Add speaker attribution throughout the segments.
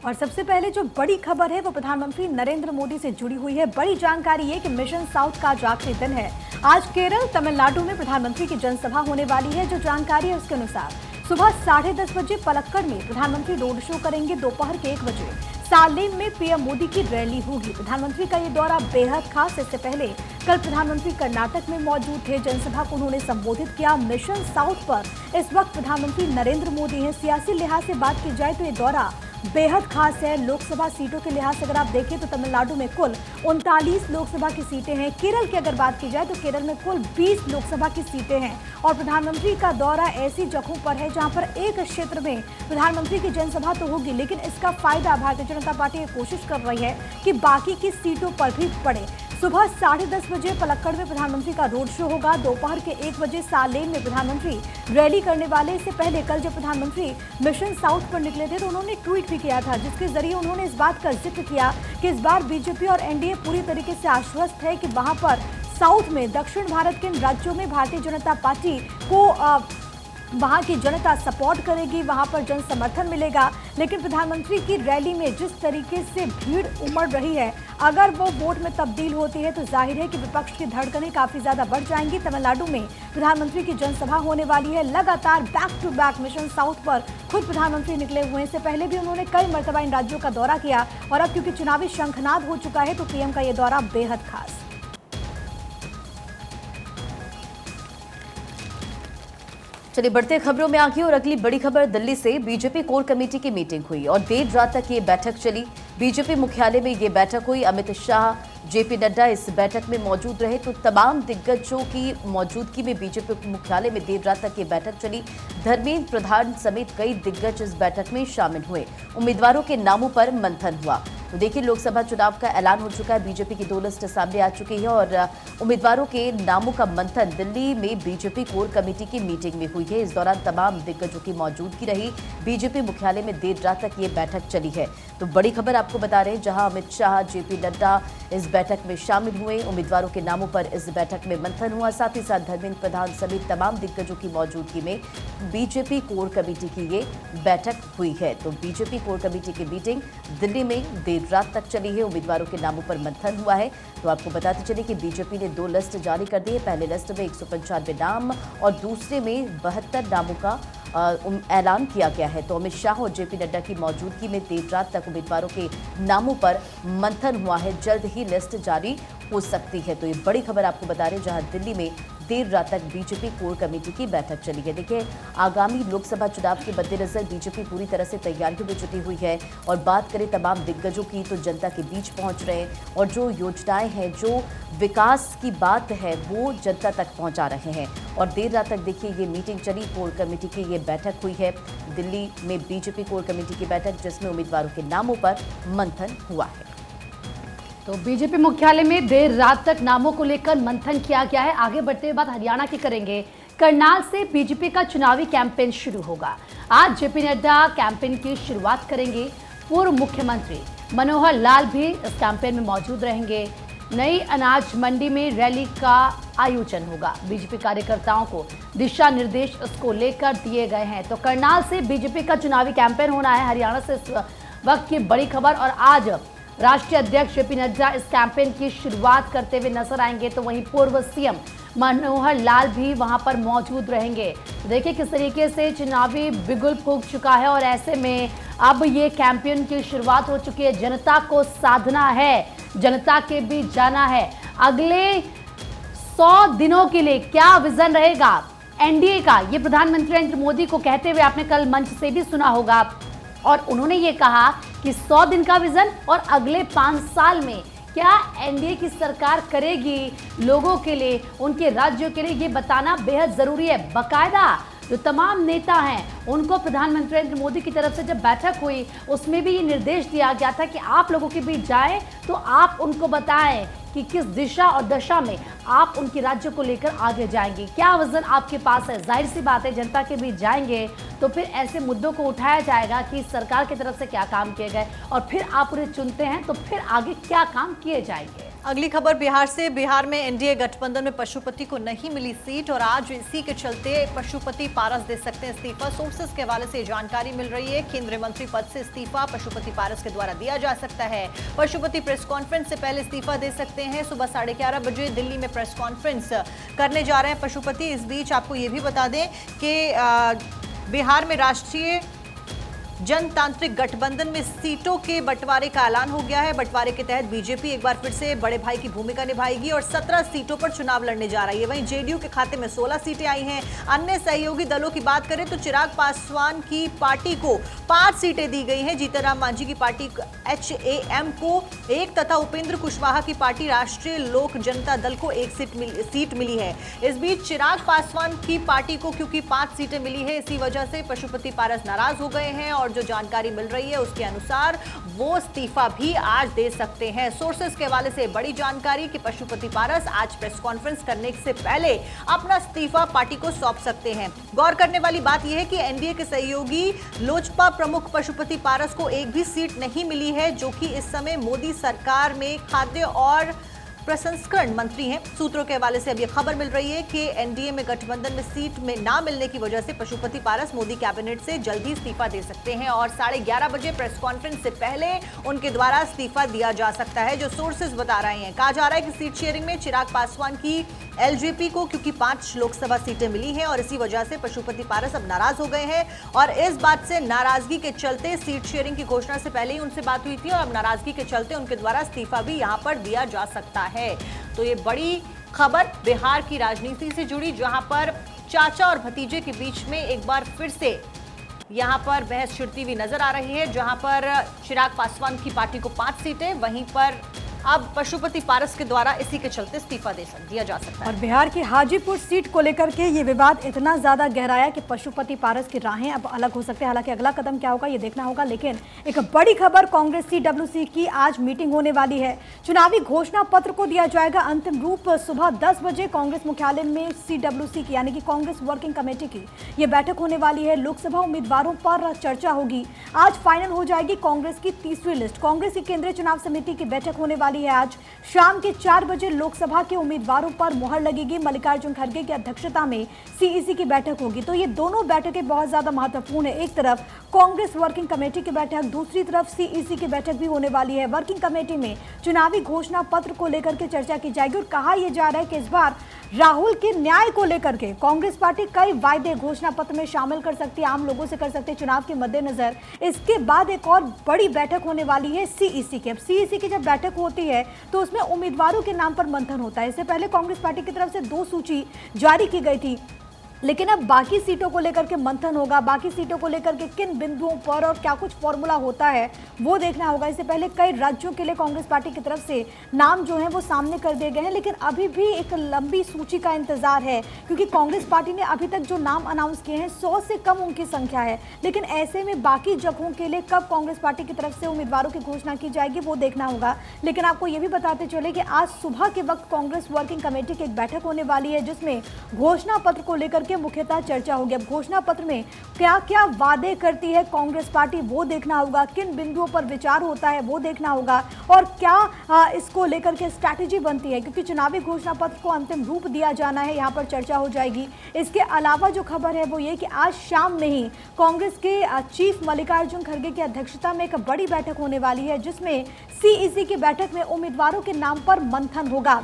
Speaker 1: और सबसे पहले जो बड़ी खबर है वो प्रधानमंत्री नरेंद्र मोदी से जुड़ी हुई है। बड़ी जानकारी है कि मिशन साउथ का आज आखिरी दिन है। आज केरल, तमिलनाडु में प्रधानमंत्री की जनसभा होने वाली है। जो जानकारी है उसके अनुसार सुबह 10:30 बजे पलक्कड़ में प्रधानमंत्री रोड शो करेंगे। दोपहर के 1 बजे सालेम में पीएम मोदी की रैली होगी। प्रधानमंत्री का ये दौरा बेहद खास। इससे पहले कल प्रधानमंत्री कर्नाटक में मौजूद थे। जनसभा को उन्होंने संबोधित किया। मिशन साउथ पर इस वक्त प्रधानमंत्री नरेंद्र मोदी हैं। सियासी लिहाज से बात की जाए तो ये दौरा बेहद खास है। लोकसभा सीटों के लिहाज से अगर आप देखें तो तमिलनाडु में कुल 39 लोकसभा की सीटें हैं। केरल की अगर बात की जाए तो केरल में कुल 20 लोकसभा की सीटें हैं। और प्रधानमंत्री का दौरा ऐसी जगहों पर है जहां पर एक क्षेत्र में प्रधानमंत्री की जनसभा तो होगी, लेकिन इसका फायदा भारतीय जनता पार्टी ये कोशिश कर रही है कि बाकी की सीटों पर भी पड़े। सुबह 10:30 बजे पलक्कड़ में प्रधानमंत्री का रोड शो होगा। दोपहर के 1 बजे सालेम में प्रधानमंत्री रैली करने वाले। इससे पहले कल जब प्रधानमंत्री मिशन साउथ पर निकले थे तो उन्होंने ट्वीट भी किया था, जिसके जरिए उन्होंने इस बात का जिक्र किया कि इस बार बीजेपी और एनडीए पूरी तरीके से आश्वस्त है कि वहां पर साउथ में, दक्षिण भारत के राज्यों में भारतीय जनता पार्टी को वहां की जनता सपोर्ट करेगी, वहां पर जन समर्थन मिलेगा। लेकिन प्रधानमंत्री की रैली में जिस तरीके से भीड़ उमड़ रही है, अगर वो वोट में तब्दील होती है तो जाहिर है कि विपक्ष की धड़कनें काफी ज्यादा बढ़ जाएंगी। तमिलनाडु में प्रधानमंत्री की जनसभा होने वाली है। लगातार back to back mission south पर खुद प्रधानमंत्री निकले हुए हैं। इससे पहले भी उन्होंने कई मर्तबा इन राज्यों का दौरा किया और अब क्योंकि चुनावी शंखनाद हो चुका है तो पीएम का ये दौरा बेहद खास।
Speaker 2: चलिए बढ़ते खबरों में आगे और अगली बड़ी खबर दिल्ली से। बीजेपी कोर कमेटी की मीटिंग हुई और देर रात तक ये बैठक चली। बीजेपी मुख्यालय में ये बैठक हुई। अमित शाह, जेपी नड्डा इस बैठक में मौजूद रहे। तो तमाम दिग्गजों की मौजूदगी में बीजेपी मुख्यालय में देर रात तक ये बैठक चली। धर्मेंद्र प्रधान समेत कई दिग्गज इस बैठक में शामिल हुए। उम्मीदवारों के नामों पर मंथन हुआ। तो देखिए, लोकसभा चुनाव का ऐलान हो चुका है। बीजेपी की 2 लिस्ट सामने आ चुकी है और उम्मीदवारों के नामों का मंथन दिल्ली में बीजेपी कोर कमेटी की मीटिंग में हुई है। इस दौरान तमाम दिग्गजों की मौजूदगी रही। बीजेपी मुख्यालय में देर रात तक ये बैठक चली है। तो बड़ी खबर आपको बता रहे हैं, जहां अमित शाह, जेपी नड्डा इस बैठक में शामिल हुए। उम्मीदवारों के नामों पर इस बैठक में मंथन हुआ। साथ ही साथ धर्मेंद्र प्रधान समेत तमाम दिग्गजों की मौजूदगी में बीजेपी कोर कमेटी की ये बैठक हुई है। तो बीजेपी कोर कमेटी की मीटिंग दिल्ली में देर रात तक चली है। उम्मीदवारों के नामों पर मंथन हुआ है। तो आपको बताते चले कि बीजेपी ने 2 लिस्ट जारी कर दी है। पहले लिस्ट में 195 नाम और दूसरे में 72 नामों का ऐलान किया गया है। तो अमित शाह और जेपी नड्डा की मौजूदगी में देर रात तक उम्मीदवारों के नामों पर मंथन हुआ है। जल्द ही लिस्ट जारी हो सकती है। तो ये बड़ी खबर आपको बता रहे हैं, जहां दिल्ली में देर रात तक बीजेपी कोर कमेटी की बैठक चली है। देखिए, आगामी लोकसभा चुनाव के मद्देनजर बीजेपी पूरी तरह से तैयारियों में जुटी हुई है। और बात करें तमाम दिग्गजों की तो जनता के बीच पहुंच रहे हैं और जो योजनाएं हैं, जो विकास की बात है, वो जनता तक पहुंचा रहे हैं। और देर रात तक देखिए ये मीटिंग चली, कोर कमेटी की ये बैठक हुई है दिल्ली में बीजेपी कोर कमेटी की बैठक, जिसमें उम्मीदवारों के नामों पर मंथन हुआ है।
Speaker 3: तो बीजेपी मुख्यालय में देर रात तक नामों को लेकर मंथन किया गया है। आगे बढ़ते हुए बात हरियाणा की करेंगे। करनाल से बीजेपी का चुनावी कैंपेन शुरू होगा। आज जेपी नड्डा कैंपेन की शुरुआत करेंगे। पूर्व मुख्यमंत्री मनोहर लाल भी इस कैंपेन में मौजूद रहेंगे। नई अनाज मंडी में रैली का आयोजन होगा। बीजेपी कार्यकर्ताओं को दिशा निर्देश इसको लेकर दिए गए हैं। तो करनाल से बीजेपी का चुनावी कैंपेन होना है। हरियाणा से इस वक्त की बड़ी खबर। और आज राष्ट्रीय अध्यक्ष जेपी नड्डा इस कैंपेन की शुरुआत करते हुए नजर आएंगे। तो वहीं पूर्व सीएम मनोहर लाल भी वहां पर मौजूद रहेंगे। देखिए किस तरीके से चुनावी बिगुल फूंक चुका है और ऐसे में अब ये कैंपेन की शुरुआत हो चुकी है। जनता को साधना है, जनता के बीच जाना है। अगले 100 दिनों के लिए क्या विजन रहेगा एनडीए का, ये प्रधानमंत्री नरेंद्र मोदी को कहते हुए आपने कल मंच से भी सुना होगा। और उन्होंने ये कहा कि 100 दिन का विजन और अगले 5 साल में क्या एनडीए की सरकार करेगी लोगों के लिए, उनके राज्यों के लिए, ये बताना बेहद जरूरी है। बाकायदा जो तमाम नेता हैं उनको प्रधानमंत्री नरेंद्र मोदी की तरफ से जब बैठक हुई उसमें भी ये निर्देश दिया गया था कि आप लोगों के बीच जाएं तो आप उनको बताएं कि किस दिशा और दशा में आप उनके राज्य को लेकर आगे जाएंगे, क्या विजन आपके पास है। जाहिर सी बात है, जनता के बीच जाएंगे तो फिर ऐसे मुद्दों को उठाया जाएगा कि सरकार की तरफ से क्या काम किए गए और फिर आप उन्हें चुनते हैं तो फिर आगे क्या काम किए जाएंगे।
Speaker 1: अगली खबर बिहार से। बिहार में एनडीए गठबंधन में पशुपति को नहीं मिली सीट और आज इसी के चलते पशुपति पारस दे सकते हैं इस्तीफा। सोर्सेस के हवाले से जानकारी मिल रही है। केंद्रीय मंत्री पद से इस्तीफा पशुपति पारस के द्वारा दिया जा सकता है। पशुपति प्रेस कॉन्फ्रेंस से पहले इस्तीफा दे सकते हैं। सुबह 11:30 बजे दिल्ली में प्रेस कॉन्फ्रेंस करने जा रहे हैं पशुपति। इस बीच आपको ये भी बता दें कि बिहार में राष्ट्रीय जनतांत्रिक गठबंधन में सीटों के बंटवारे का ऐलान हो गया है। बंटवारे के तहत बीजेपी एक बार फिर से बड़े भाई की भूमिका निभाएगी और 17 सीटों पर चुनाव लड़ने जा रही है। वहीं जेडीयू के खाते में 16 सीटें आई हैं। अन्य सहयोगी दलों की बात करें तो चिराग पासवान की पार्टी को 5 सीटें दी गई हैं। जीतनराम मांझी की पार्टी HAM को 1 तथा उपेंद्र कुशवाहा की पार्टी राष्ट्रीय लोक जनता दल को 1 सीट मिली है। इस बीच चिराग पासवान की पार्टी को क्योंकि 5 सीटें मिली है, इसी वजह से पशुपति पारस नाराज हो गए हैं और जो जानकारी मिल रही है उसके अनुसार वो इस्तीफा भी आज दे सकते हैं। सोर्सेस के हवाले से बड़ी जानकारी कि पशुपति पारस आज प्रेस कॉन्फ्रेंस करने से पहले अपना इस्तीफा पार्टी को सौंप सकते हैं। गौर करने वाली बात यह है कि एनडीए के सहयोगी लोजपा प्रमुख पशुपति पारस को एक भी सीट नहीं मिली है, जो कि इस समय मोदी सरकार में खाद्य और प्रसंस्करण मंत्री हैं। सूत्रों के हवाले से अब यह खबर मिल रही है कि एनडीए में गठबंधन में सीट में ना मिलने की वजह से पशुपति पारस मोदी कैबिनेट से जल्द ही इस्तीफा दे सकते हैं और 11:30 बजे प्रेस कॉन्फ्रेंस से पहले उनके द्वारा इस्तीफा दिया जा सकता है, जो सोर्सेज बता रहे हैं। कहा जा रहा है कि सीट शेयरिंग में चिराग पासवान की एलजेपी को क्योंकि 5 लोकसभा सीटें मिली हैं और इसी वजह से पशुपति पारस अब नाराज हो गए हैं और इस बात से नाराजगी के चलते सीट शेयरिंग की घोषणा से पहले ही उनसे बात हुई थी और अब नाराजगी के चलते उनके द्वारा इस्तीफा भी यहां पर दिया जा सकता है। तो ये बड़ी खबर बिहार की राजनीति से जुड़ी, जहां पर चाचा और भतीजे के बीच में एक बार फिर से यहां पर बहस छिड़ती हुई नजर आ रही है, जहां पर चिराग पासवान की पार्टी को 5 सीटें, वहीं पर अब पशुपति पारस के द्वारा इसी के चलते इस्तीफा दिया जा सकता है।
Speaker 4: और बिहार की हाजीपुर सीट को लेकर के ये विवाद इतना ज्यादा गहराया कि पशुपति पारस की राहें अब अलग हो सकते हैं। हालांकि अगला कदम क्या होगा ये देखना होगा, लेकिन एक बड़ी खबर कांग्रेस CWC की आज मीटिंग होने वाली है। चुनावी घोषणा पत्र को दिया जाएगा अंतिम रूप। सुबह 10 बजे कांग्रेस मुख्यालय में CWC की यानी कि कांग्रेस वर्किंग कमेटी की ये बैठक होने वाली है। लोकसभा उम्मीदवारों पर चर्चा होगी। आज फाइनल हो जाएगी कांग्रेस की तीसरी लिस्ट। कांग्रेस की केंद्रीय चुनाव समिति की बैठक होने वाली है। आज शाम के 4 बजे लोकसभा के उम्मीदवारों पर मुहर लगेगी। मल्लिकार्जुन खड़गे की अध्यक्षता में CEC की बैठक होगी। तो ये दोनों बैठकें बहुत ज्यादा महत्वपूर्ण है। एक तरफ कांग्रेस वर्किंग कमेटी की बैठक, दूसरी तरफ CEC की बैठक भी होने वाली है। वर्किंग कमेटी में चुनावी घोषणा पत्र को लेकर के चर्चा की जाएगी और कहा यह जा रहा है कि इस बार राहुल के न्याय को लेकर के कांग्रेस पार्टी कई वायदे घोषणा पत्र में शामिल कर सकती है, आम लोगों से कर सकती है चुनाव के मद्देनजर। इसके बाद एक और बड़ी बैठक होने वाली है CEC की। अब CEC की जब बैठक होती है तो उसमें उम्मीदवारों के नाम पर मंथन होता है। इससे पहले कांग्रेस पार्टी की तरफ से 2 सूची जारी की गई थी, लेकिन अब बाकी सीटों को लेकर के मंथन होगा। बाकी सीटों को लेकर के किन बिंदुओं पर और क्या कुछ फॉर्मूला होता है वो देखना होगा। इससे पहले कई राज्यों के लिए कांग्रेस पार्टी की तरफ से नाम जो है वो सामने कर दिए गए हैं, लेकिन अभी भी एक लंबी सूची का इंतजार है, क्योंकि कांग्रेस पार्टी ने अभी तक जो नाम अनाउंस किए हैं 100 से कम उनकी संख्या है। लेकिन ऐसे में बाकी जगहों के लिए कब कांग्रेस पार्टी की तरफ से उम्मीदवारों की घोषणा की जाएगी वो देखना होगा। लेकिन आपको ये भी बताते चले कि आज सुबह के वक्त कांग्रेस वर्किंग कमेटी की एक बैठक होने वाली है, जिसमें घोषणा पत्र को लेकर के मुख्यतः चर्चा होगी। अब घोषणा पत्र में क्या क्या वादे करती है कांग्रेस पार्टी वो देखना होगा, किन बिंदुओं पर विचार होता है वो देखना होगा और क्या इसको लेकर के स्ट्रैटेजी बनती है, क्योंकि चुनावी घोषणा पत्र को अंतिम रूप दिया जाना है, यहाँ पर चर्चा हो जाएगी। इसके अलावा जो खबर है वो ये कि आज शाम में ही कांग्रेस के चीफ मल्लिकार्जुन खड़गे की अध्यक्षता में एक बड़ी बैठक होने वाली है, जिसमें CEC की बैठक में उम्मीदवारों के नाम पर मंथन होगा।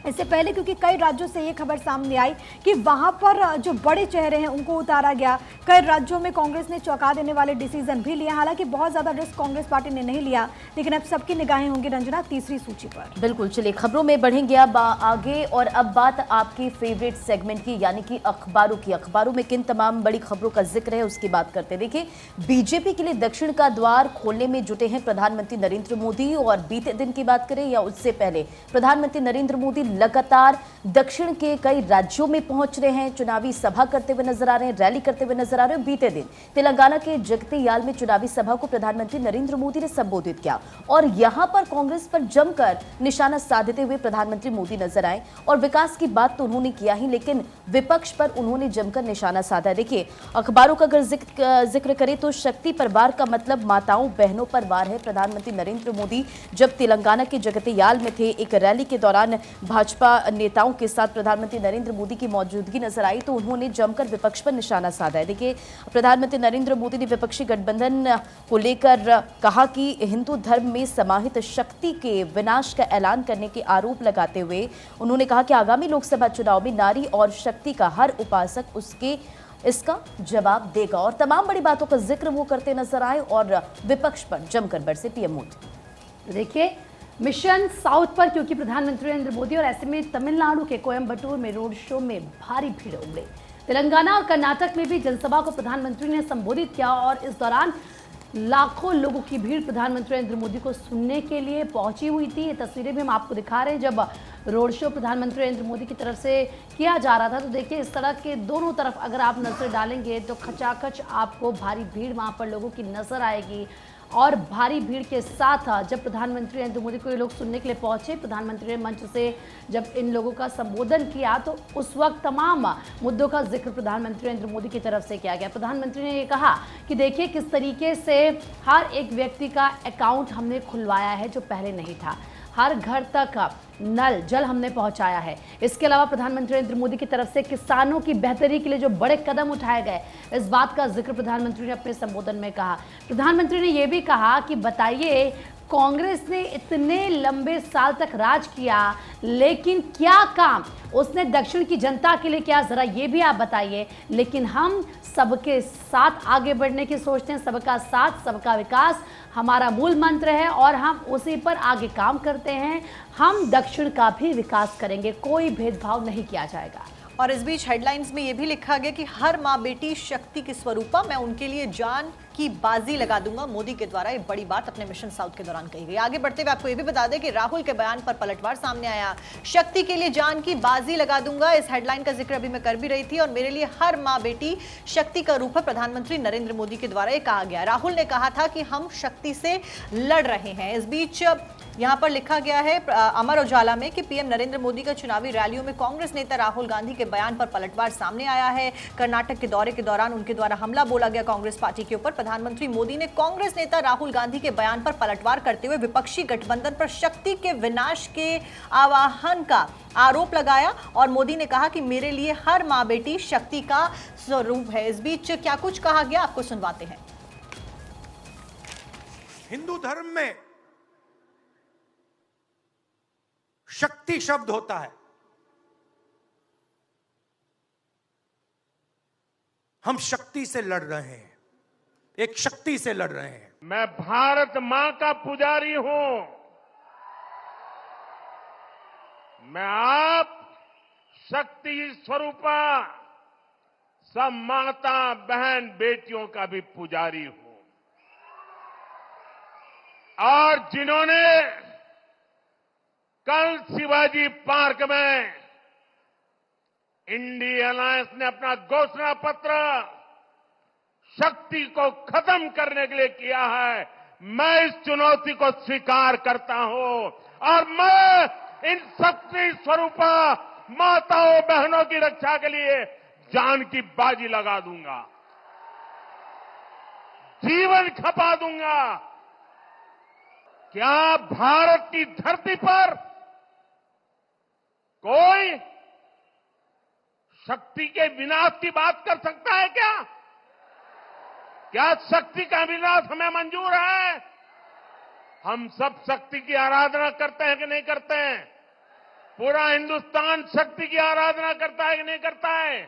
Speaker 4: इससे पहले क्योंकि कई राज्यों से ये खबर सामने आई कि वहां पर जो बड़े चेहरे हैं उनको उतारा गया। कई राज्यों में कांग्रेस ने चौंका देने वाले डिसीजन भी लिए। हालांकि बहुत ज्यादा रिस्क कांग्रेस पार्टी ने नहीं लिया, लेकिन अब सबकी निगाहें होंगी रंजना तीसरी सूची पर।
Speaker 2: बिल्कुल, चलिए खबरों में बढ़ेंगे अब आगे और अब बात आपके फेवरेट सेगमेंट की यानी कि अखबारों की। अखबारों में किन तमाम बड़ी खबरों का जिक्र है उसकी बात करते हैं। देखिए, बीजेपी के लिए दक्षिण का द्वार खोलने में जुटे हैं प्रधानमंत्री नरेंद्र मोदी। और बीते दिन की बात करें या उससे पहले प्रधानमंत्री नरेंद्र मोदी लगातार दक्षिण के कई राज्यों में पहुंच रहे हैं, चुनावी सभा करते हुए नजर आ रहे हैं, रैली करते हुए नजर आ रहे हैं। बीते दिन तेलंगाना के जगतियाल में चुनावी सभा को प्रधानमंत्री नरेंद्र मोदी ने संबोधित किया और यहां पर कांग्रेस पर जमकर निशाना साधते हुए प्रधानमंत्री मोदी नजर आए और विकास की बात तो उन्होंने किया ही, लेकिन विपक्ष पर उन्होंने जमकर निशाना साधा। देखिए, अखबारों का अगर जिक्र करें तो शक्ति पर वार का मतलब माताओं बहनों पर वार है। प्रधानमंत्री नरेंद्र मोदी जब तेलंगाना के जगतियाल में थे, एक रैली के दौरान भाजपा नेताओं के साथ प्रधानमंत्री नरेंद्र मोदी की मौजूदगी नजर आई तो उन्होंने जमकर विपक्ष पर निशाना साधा है। देखिए, प्रधानमंत्री नरेंद्र मोदी ने विपक्षी गठबंधन को लेकर कहा कि हिंदू धर्म में समाहित शक्ति के विनाश का ऐलान करने के आरोप लगाते हुए उन्होंने कहा कि आगामी लोकसभा चुनाव में नारी और शक्ति का हर उपासक इसका जवाब देगा। और तमाम बड़ी बातों का जिक्र वो करते नजर आए और विपक्ष पर जमकर बरसे पीएम मोदी।
Speaker 3: देखिए, मिशन साउथ पर क्योंकि प्रधानमंत्री नरेंद्र मोदी और ऐसे में तमिलनाडु के कोयम्बटूर में रोड शो में भारी भीड़ उमड़ी। तेलंगाना और कर्नाटक में भी जनसभा को प्रधानमंत्री ने संबोधित किया और इस दौरान लाखों लोगों की भीड़ प्रधानमंत्री नरेंद्र मोदी को सुनने के लिए पहुंची हुई थी। ये तस्वीरें भी हम आपको दिखा रहे हैं जब रोड शो प्रधानमंत्री नरेंद्र मोदी की तरफ से किया जा रहा था। तो देखिए, इस सड़क के दोनों तरफ अगर आप नजर डालेंगे तो खचाखच आपको भारी भीड़ वहां पर लोगों की नजर आएगी। और भारी भीड़ के साथ जब प्रधानमंत्री नरेंद्र मोदी को ये लोग सुनने के लिए पहुंचे, प्रधानमंत्री ने मंच से जब इन लोगों का संबोधन किया तो उस वक्त तमाम मुद्दों का जिक्र प्रधानमंत्री नरेंद्र मोदी की तरफ से किया गया। प्रधानमंत्री ने ये कहा कि देखिए किस तरीके से हर एक व्यक्ति का अकाउंट हमने खुलवाया है जो पहले नहीं था, हर घर तक नल जल हमने पहुंचाया है। इसके अलावा प्रधानमंत्री नरेंद्र मोदी की तरफ से किसानों की बेहतरी के लिए जो बड़े कदम उठाए गए, इस बात का जिक्र प्रधानमंत्री ने अपने संबोधन में कहा। प्रधानमंत्री ने यह भी कहा कि बताइए, कांग्रेस ने इतने लंबे साल तक राज किया लेकिन क्या काम उसने दक्षिण की जनता के लिए किया, जरा ये भी आप बताइए। लेकिन हम सबके साथ आगे बढ़ने की सोचते हैं, सबका साथ सबका विकास हमारा मूल मंत्र है और हम उसी पर आगे काम करते हैं। हम दक्षिण का भी विकास करेंगे, कोई भेदभाव नहीं किया जाएगा।
Speaker 1: और इस बीच हेडलाइंस में यह भी लिखा गया कि हर माँ बेटी शक्ति की स्वरूपा, मैं उनके लिए जान की बाजी लगा दूंगा। मोदी के द्वारा ये बड़ी बात अपने मिशन साउथ के दौरान कही गई। आगे बढ़ते हुए आपको ये भी बता दें कि राहुल के बयान पर पलटवार सामने आया। शक्ति के लिए जान की बाजी लगा दूंगा, इस हेडलाइन का जिक्र अभी मैं कर भी रही थी। और मेरे लिए हर माँ बेटी शक्ति का रूप है, प्रधानमंत्री नरेंद्र मोदी के द्वारा ये कहा गया। राहुल ने कहा था कि हम शक्ति से लड़ रहे हैं। इस बीच यहाँ पर लिखा गया है अमर उजाला में कि पीएम नरेंद्र मोदी का चुनावी रैलियों में कांग्रेस नेता राहुल गांधी के बयान पर पलटवार सामने आया है। कर्नाटक के दौरे के दौरान उनके द्वारा हमला बोला गया कांग्रेस पार्टी के ऊपर। प्रधानमंत्री मोदी ने कांग्रेस नेता राहुल गांधी के बयान पर पलटवार करते हुए विपक्षी गठबंधन पर शक्ति के विनाश के आह्वान का आरोप लगाया और मोदी ने कहा कि मेरे लिए हर मां बेटी शक्ति का स्वरूप है। इस बीच क्या कुछ कहा गया आपको सुनवाते हैं।
Speaker 5: हिंदू धर्म में शक्ति शब्द होता है। हम शक्ति से लड़ रहे हैं, एक शक्ति से लड़ रहे हैं।
Speaker 6: मैं भारत मां का पुजारी हूं। मैं आप शक्ति स्वरूपा सब माता बहन बेटियों का भी पुजारी हूं। और जिन्होंने कल शिवाजी पार्क में इंडिया अलायंस ने अपना घोषणा पत्र शक्ति को खत्म करने के लिए किया है, मैं इस चुनौती को स्वीकार करता हूं और मैं इन शक्ति स्वरूपा माताओं बहनों की रक्षा के लिए जान की बाजी लगा दूंगा, जीवन खपा दूंगा। क्या भारत की धरती पर कोई शक्ति के विनाश की बात कर सकता है क्या? क्या शक्ति का विनाश हमें मंजूर है? हम सब शक्ति की आराधना करते हैं कि नहीं करते हैं? पूरा हिंदुस्तान शक्ति की आराधना करता है कि नहीं करता है?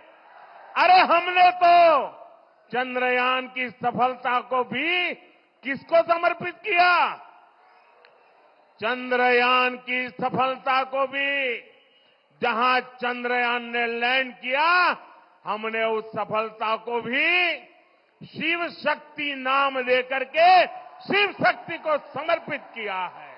Speaker 6: अरे हमने तो चंद्रयान की सफलता को भी किसको समर्पित किया? चंद्रयान की सफलता को भी जहां चंद्रयान ने लैंड किया, हमने उस सफलता को भी शिव शक्ति नाम देकर के शिव शक्ति को समर्पित किया है।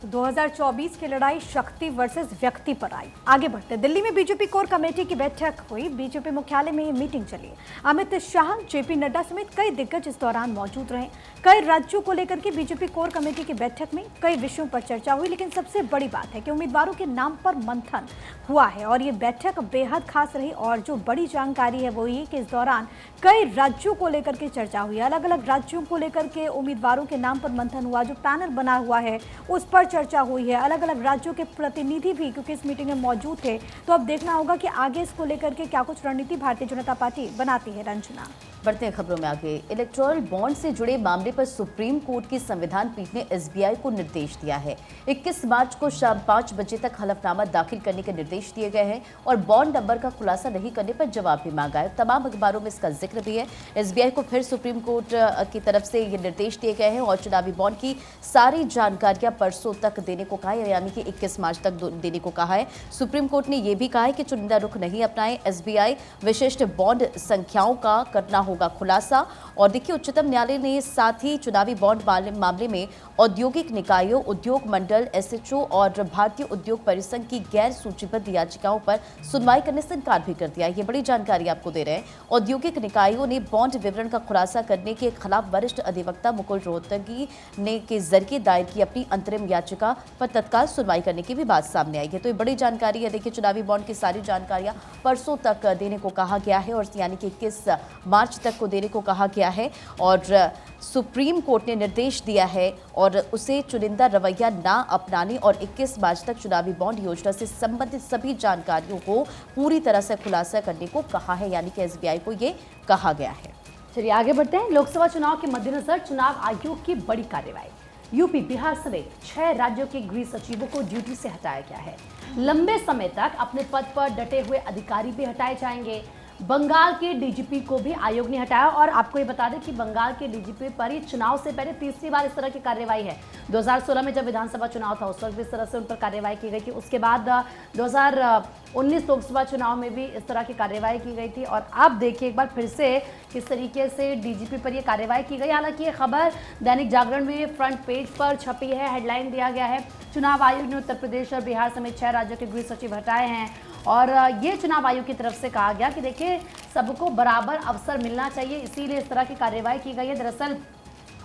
Speaker 4: तो 2024 की लड़ाई शक्ति वर्सेस व्यक्ति पर आई। आगे बढ़ते दिल्ली में बीजेपी कोर कमेटी की बैठक हुई। बीजेपी मुख्यालय में ये मीटिंग चली। अमित शाह, जेपी नड्डा समेत कई दिग्गज इस दौरान मौजूद रहे। कई राज्यों को लेकर के बीजेपी कोर कमेटी की बैठक में कई विषयों पर चर्चा हुई, लेकिन सबसे बड़ी बात है कि उम्मीदवारों के नाम पर मंथन हुआ है और ये बैठक बेहद खास रही। और जो बड़ी जानकारी है वो ये कि इस दौरान कई राज्यों को लेकर के चर्चा हुई। अलग अलग राज्यों को लेकर के उम्मीदवारों के नाम पर मंथन हुआ। जो पैनल बना हुआ है उस पर चर्चा हुई है। अलग अलग राज्यों के प्रतिनिधि भी क्योंकि इस मीटिंग में मौजूद थे, तो अब देखना होगा कि आगे इसको लेकर के क्या कुछ रणनीति भारतीय जनता पार्टी बनाती है। रंजना,
Speaker 2: बढ़ते हैं खबरों में आगे। इलेक्टोरल बॉन्ड से जुड़े मामले पर सुप्रीम कोर्ट की संविधान पीठ ने एसबीआई को निर्देश दिया है। 21 मार्च को शाम 5 बजे तक हलफनामा दाखिल करने के निर्देश दिए गए हैं और बॉन्ड नंबर का खुलासा नहीं करने पर जवाब भी मांगा है। तमाम अखबारों में इसका जिक्र भी है। एसबीआई को फिर सुप्रीम कोर्ट की तरफ से ये निर्देश दिए गए हैं और चुनावी बॉन्ड की सारी जानकारियां परसों तक देने को कहा है, यानी कि 21 मार्च तक देने को कहा है। सुप्रीम कोर्ट ने यह भी कहा है कि चुनिंदा रुख नहीं अपनाएं। एसबीआई विशिष्ट बॉन्ड संख्याओं का करना होगा खुलासा। और देखिए, उच्चतम न्यायालय ने साथ ही चुनावी बॉन्ड मामले में औद्योगिक निकायों, उद्योग मंडल, एसएचओ और भारतीय उद्योग परिसंघ की गैर सूचीबद्ध याचिकाओं पर सुनवाई करने से इनकार भी कर दिया है। ये बड़ी जानकारी आपको दे रहे हैं। औद्योगिक निकायों ने बॉन्ड विवरण का खुलासा करने के खिलाफ वरिष्ठ अधिवक्ता मुकुल रोहतगी ने के जरिए दायर की अपनी अंतरिम याचिका पर तत्काल सुनवाई करने की भी बात सामने आई है। तो ये बड़ी जानकारी है। देखिए, चुनावी बॉन्ड की सारी जानकारियां परसों तक देने को कहा गया है और यानी कि 21 मार्च तक को देने को कहा गया है और सुप्रीम कोर्ट ने निर्देश दिया है और उसे चुनिंदा रवैया ना अपनाने और 21 मार्च तक चुनावी बॉन्ड योजना से संबंधित सभी जानकारियों को पूरी तरह से खुलासा करने को कहा है, यानी कि एसबीआई को ये कहा गया है।
Speaker 3: चलिए आगे बढ़ते हैं। लोकसभा चुनाव के मद्देनजर चुनाव आयोग की बड़ी कार्रवाई। यूपी, बिहार समेत 6 राज्यों के गृह सचिवों को ड्यूटी से हटाया गया है। लंबे समय तक अपने पद पर डटे हुए अधिकारी भी हटाए जाएंगे। बंगाल के डीजीपी को भी आयोग ने हटाया और आपको ये बता दें कि बंगाल के डीजीपी पर ही चुनाव से पहले तीसरी बार इस तरह की कार्रवाई है। 2016 में जब विधानसभा चुनाव था उस वक्त भी इस तरह से उन पर कार्रवाई की गई थी। उसके बाद 2019 लोकसभा चुनाव में भी इस तरह की कार्रवाई की गई थी और अब देखिए एक बार फिर से किस तरीके से डीजीपी पर यह कार्रवाई की गई। हालांकि ये खबर दैनिक जागरण में फ्रंट पेज पर छपी है, हेडलाइन दिया गया है, चुनाव आयोग ने उत्तर प्रदेश और बिहार समेत 6 राज्यों के गृह सचिव हटाए हैं। और ये चुनाव आयोग की तरफ से कहा गया कि देखिए सबको बराबर अवसर मिलना चाहिए, इसीलिए इस तरह की कार्रवाई की गई है। दरअसल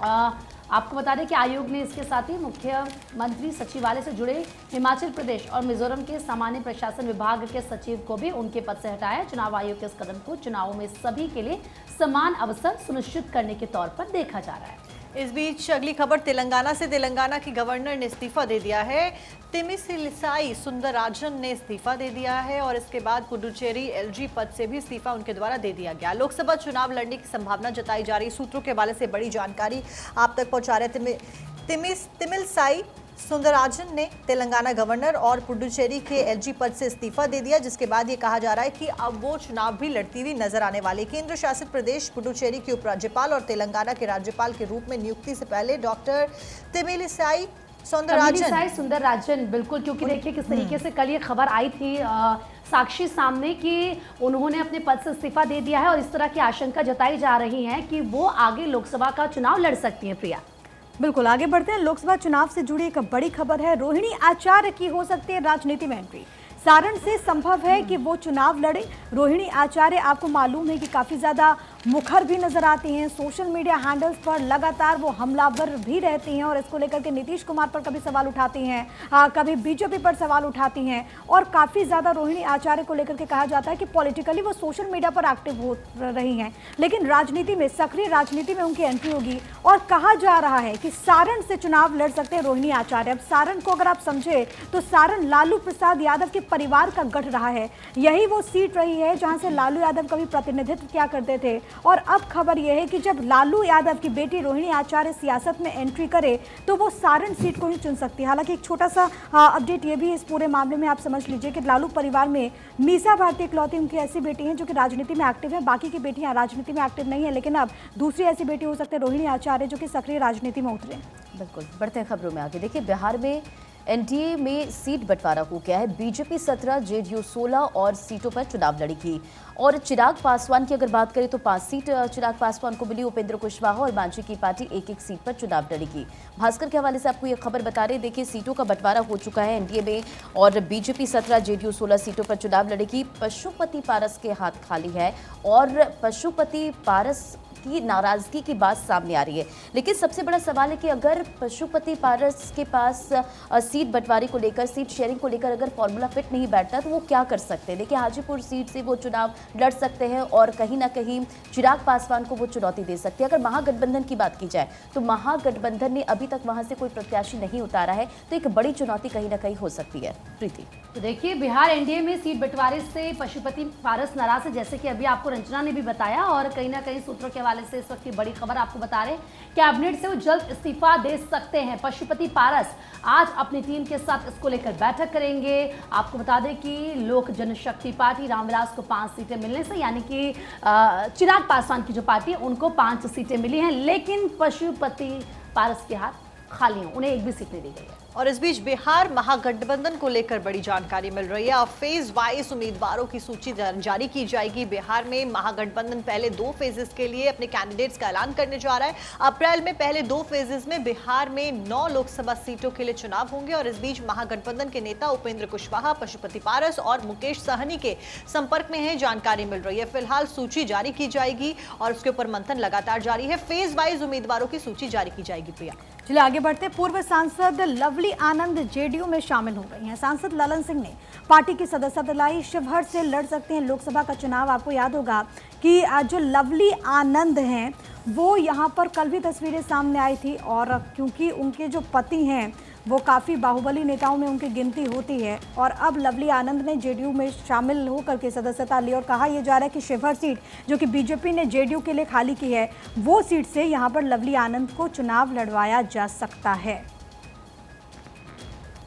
Speaker 3: आपको बता दें कि आयोग ने इसके साथ ही मुख्यमंत्री सचिवालय से जुड़े हिमाचल प्रदेश और मिजोरम के सामान्य प्रशासन विभाग के सचिव को भी उनके पद से हटाया। चुनाव आयोग के इस कदम को चुनावों में सभी के लिए समान अवसर सुनिश्चित करने के तौर पर देखा जा रहा है।
Speaker 7: इस बीच अगली खबर तेलंगाना से। तेलंगाना की गवर्नर ने इस्तीफा दे दिया है। तमिलिसाई सुंदरराजन ने इस्तीफा दे दिया है और इसके बाद पुडुचेरी एलजी पद से भी इस्तीफा उनके द्वारा दे दिया गया। लोकसभा चुनाव लड़ने की संभावना जताई जा रही। सूत्रों के हवाले से बड़ी जानकारी आप तक पहुंचा रहे तमिलिसाई सुंदरराजन ने तेलंगाना गवर्नर और पुडुचेरी के एलजी पद से इस्तीफा दे दिया, जिसके बाद ये कहा जा रहा है कि अब वो चुनाव भी लड़ती हुई नजर आने वाली। केंद्र शासित प्रदेश पुडुचेरी के उपराज्यपाल और तेलंगाना के राज्यपाल के रूप में नियुक्ति से पहले डॉक्टर तमिलिसाई
Speaker 3: सुंदरराजन बिल्कुल, क्योंकि देखिए किस तरीके से कल ये खबर आई थी साक्षी सामने कि उन्होंने अपने पद से इस्तीफा दे दिया है और इस तरह की आशंका जताई जा रही है कि वो आगे लोकसभा का चुनाव लड़ सकती हैं। प्रिया,
Speaker 4: बिल्कुल आगे बढ़ते हैं। लोकसभा चुनाव से जुड़ी एक बड़ी खबर है। रोहिणी आचार्य की हो सकती है राजनीति में एंट्री। सारण से संभव है कि वो चुनाव लड़े। रोहिणी आचार्य आपको मालूम है कि काफ़ी ज़्यादा मुखर भी नजर आती हैं। सोशल मीडिया हैंडल्स पर लगातार वो हमलावर भी रहती हैं और इसको लेकर के नीतीश कुमार पर कभी सवाल उठाती हैं, कभी बीजेपी पर सवाल उठाती हैं और काफ़ी ज़्यादा रोहिणी आचार्य को लेकर के कहा जाता है कि पॉलिटिकली वो सोशल मीडिया पर एक्टिव हो रही हैं, लेकिन राजनीति में, सक्रिय राजनीति में उनकी एंट्री होगी। और कहा जा रहा है कि सारण से चुनाव लड़ सकते हैं रोहिणी आचार्य। अब सारण को अगर आप समझे तो सारण लालू प्रसाद यादव के परिवार का गढ़ रहा है। यही वो सीट रही है जहां से लालू यादव कभी प्रतिनिधित्व किया करते थे और अब खबर यह है कि जब लालू यादव की बेटी रोहिणी आचार्य सियासत में एंट्री करे तो वो सारण सीट को ही चुन सकती है। हालांकि एक छोटा सा अपडेट ये भी इस पूरे मामले में आप समझ लीजिए कि लालू परिवार में मीसा भारती इकलौती उनकी ऐसी बेटी हैं जो कि राजनीति में एक्टिव है, बाकी की बेटियां राजनीति में एक्टिव नहीं है, लेकिन अब दूसरी ऐसी बेटी हो सकती है रोहिणी आचार्य जो कि सक्रिय राजनीति में उतरे।
Speaker 2: बिल्कुल, बढ़ते हैं खबरों में आगे। देखिए, बिहार में एनडीए में सीट बंटवारा हो गया है। बीजेपी 17, जेडीयू 16 और सीटों पर चुनाव लड़ेगी। और चिराग पासवान की अगर बात करें तो 5 सीट चिराग पासवान को मिली। उपेंद्र कुशवाहा और मांझी की पार्टी एक-एक सीट पर चुनाव लड़ेगी। भास्कर के हवाले से आपको ये खबर बता रहे हैं। देखिए, सीटों का बंटवारा हो चुका है एनडीए में और बीजेपी 17, जेडीयू 16 सीटों पर चुनाव लड़ेगी। पशुपति पारस के हाथ खाली है और पशुपति पारस की नाराजगी की बात सामने आ रही है। लेकिन सबसे बड़ा सवाल है कि अगर पशुपति पारस के पास सीट बंटवारे को लेकर, सीट शेयरिंग को लेकर अगर फॉर्मूला फिट नहीं बैठता तो वो क्या कर सकते हैं। देखिए, हाजीपुर सीट से वो चुनाव लड़ सकते हैं और कहीं ना कहीं चिराग पासवान को वो चुनौती दे सकते हैं। अगर महागठबंधन की बात की जाए तो महागठबंधन ने अभी तक वहां से कोई प्रत्याशी नहीं उतारा है, तो एक बड़ी चुनौती कहीं ना कहीं हो सकती है। प्रीति,
Speaker 3: तो देखिए, बिहार एनडीए में सीट बंटवारे से पशुपति पारस नाराज है, जैसे कि अभी आपको रंजना ने भी बताया। और कहीं ना कहीं सूत्रों के हवाले से इस वक्त की बड़ी खबर आपको बता रहे हैं, कैबिनेट से वो जल्द इस्तीफा दे सकते हैं। पशुपति पारस आज अपनी टीम के साथ इसको लेकर बैठक करेंगे। आपको बता दें कि लोक जनशक्ति पार्टी रामविलास को 5 सीटें मिलने से, यानी कि चिराग पासवान की जो पार्टी है उनको 5 सीटें मिली हैं, लेकिन पशुपति पारस के हाथ खाली हैं, उन्हें एक भी सीट नहीं दी गई है।
Speaker 7: और इस बीच बिहार महागठबंधन को लेकर बड़ी जानकारी मिल रही है। अब फेज वाइज उम्मीदवारों की सूची जारी की जाएगी। बिहार में महागठबंधन पहले 2 फेजेस के लिए अपने कैंडिडेट्स का ऐलान करने जा रहा है। अप्रैल में पहले 2 फेजेस में बिहार में 9 लोकसभा सीटों के लिए चुनाव होंगे। और इस बीच महागठबंधन के नेता उपेंद्र कुशवाहा, पशुपति पारस और मुकेश सहनी के संपर्क में है, जानकारी मिल रही है। फिलहाल सूची जारी की जाएगी और उसके ऊपर मंथन लगातार जारी है। फेज वाइज उम्मीदवारों की सूची जारी की जाएगी। प्रिया,
Speaker 4: चलिए आगे बढ़ते। पूर्व सांसद लवली आनंद जेडीयू में शामिल हो गई हैं। सांसद ललन सिंह ने पार्टी की सदस्यता लाई, शिवहर से लड़ सकते हैं लोकसभा का चुनाव। आपको याद होगा कि जो लवली आनंद हैं वो यहाँ पर कल भी तस्वीरें सामने आई थी और क्योंकि उनके जो पति हैं वो काफ़ी बाहुबली नेताओं में उनकी गिनती होती है और अब लवली आनंद ने जेडीयू में शामिल होकर के सदस्यता ली। और कहा यह जा रहा है कि शिवहर सीट जो कि बीजेपी ने जेडीयू के लिए खाली की है, वो सीट से यहाँ पर लवली आनंद को चुनाव लड़वाया जा सकता है।